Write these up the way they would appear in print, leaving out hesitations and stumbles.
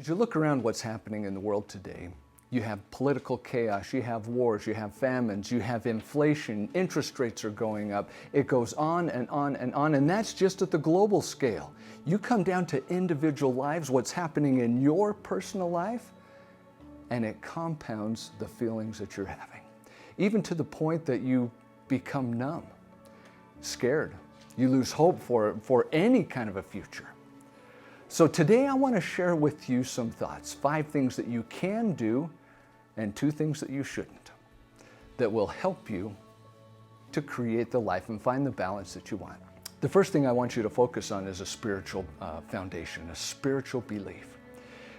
As you look around what's happening in the world today, you have political chaos, you have wars, you have famines, you have inflation, interest rates are going up. It goes on and on and on, and that's just at the global scale. You come down to individual lives, what's happening in your personal life, and it compounds the feelings that you're having. Even to the point that you become numb, scared. You lose hope for any kind of a future. So today I want to share with you some thoughts, 5 things that you can do and 2 things that you shouldn't, that will help you to create the life and find the balance that you want. The first thing I want you to focus on is a spiritual foundation, a spiritual belief.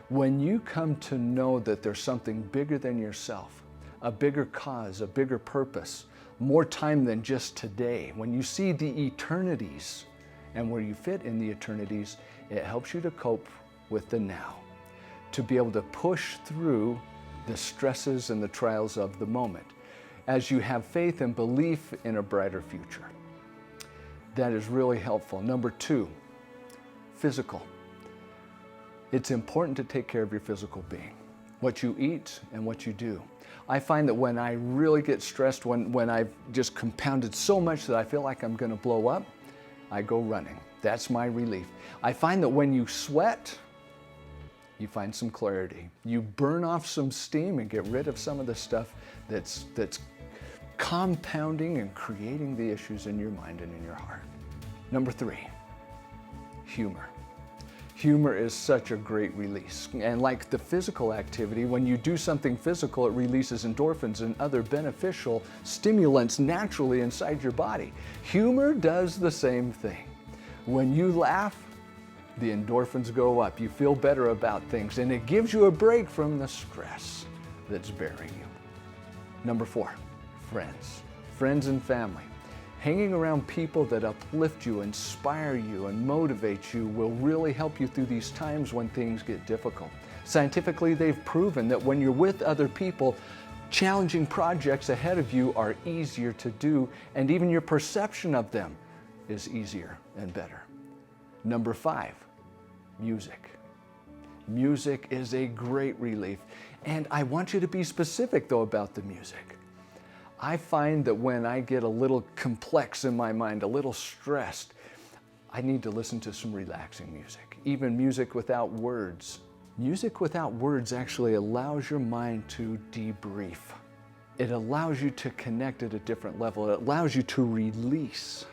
When you come to know that there's something bigger than yourself, a bigger cause, a bigger purpose, more time than just today, when you see the eternities and where you fit in the eternities, it helps you to cope with the now, to be able to push through the stresses and the trials of the moment as you have faith and belief in a brighter future. That is really helpful. Number 2, physical. It's important to take care of your physical being, what you eat and what you do. I find that when I really get stressed, when I've just compounded so much that I feel like I'm going to blow up, I go running. That's my relief. I find that when you sweat, you find some clarity. You burn off some steam and get rid of some of the stuff that's compounding and creating the issues in your mind and in your heart. Number 3, humor. Humor is such a great release. And like the physical activity, when you do something physical, it releases endorphins and other beneficial stimulants naturally inside your body. Humor does the same thing. When you laugh, the endorphins go up. You feel better about things, and it gives you a break from the stress that's bearing you. Number 4, friends. Friends and family. Hanging around people that uplift you, inspire you, and motivate you will really help you through these times when things get difficult. Scientifically, they've proven that when you're with other people, challenging projects ahead of you are easier to do, and even your perception of them is easier and better. Number 5, music. Music is a great relief, and I want you to be specific though about the music. I find that when I get a little complex in my mind, a little stressed, I need to listen to some relaxing music, even music without words. Music without words actually allows your mind to debrief. It allows you to connect at a different level. It allows you to release.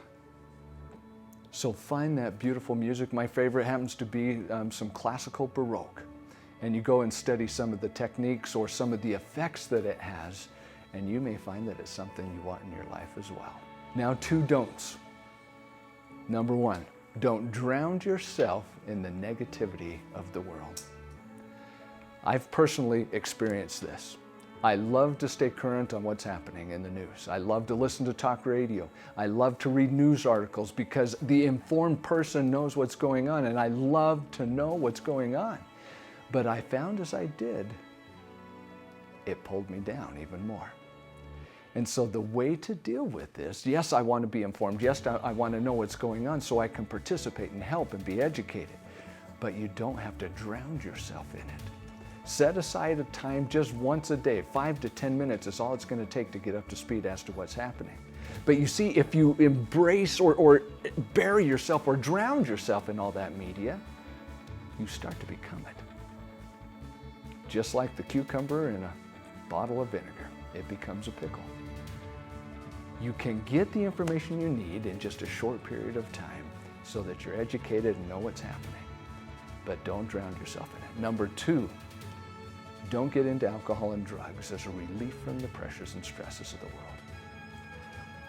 So find that beautiful music. My favorite happens to be some classical Baroque. And you go and study some of the techniques or some of the effects that it has, and you may find that it's something you want in your life as well. Now, 2 don'ts. Number 1, don't drown yourself in the negativity of the world. I've personally experienced this. I love to stay current on what's happening in the news. I love to listen to talk radio. I love to read news articles because the informed person knows what's going on, and I love to know what's going on. But I found as I did, it pulled me down even more. And so the way to deal with this, yes, I want to be informed. Yes, I want to know what's going on so I can participate and help and be educated. But you don't have to drown yourself in it. Set aside a time just once a day. 5 to 10 minutes is all it's going to take to get up to speed as to what's happening. But you see, if you embrace or bury yourself or drown yourself in all that media, you start to become it. Just like the cucumber in a bottle of vinegar, it becomes a pickle. You can get the information you need in just a short period of time so that you're educated and know what's happening. But don't drown yourself in it. Number 2, don't get into alcohol and drugs as a relief from the pressures and stresses of the world.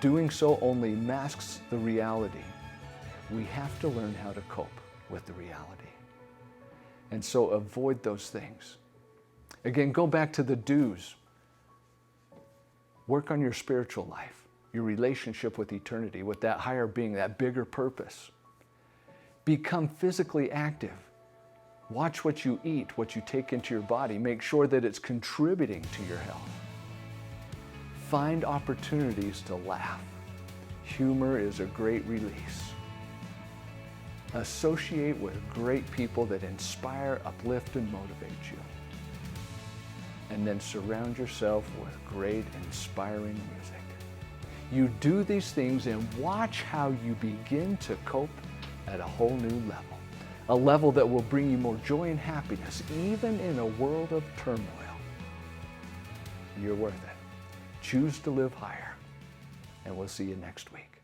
Doing so only masks the reality. We have to learn how to cope with the reality. And so avoid those things. Again, go back to the do's. Work on your spiritual life, your relationship with eternity, with that higher being, that bigger purpose. Become physically active. Watch what you eat, what you take into your body. Make sure that it's contributing to your health. Find opportunities to laugh. Humor is a great release. Associate with great people that inspire, uplift, and motivate you. And then surround yourself with great, inspiring music. You do these things and watch how you begin to cope at a whole new level. A level that will bring you more joy and happiness, even in a world of turmoil. You're worth it. Choose to live higher, and we'll see you next week.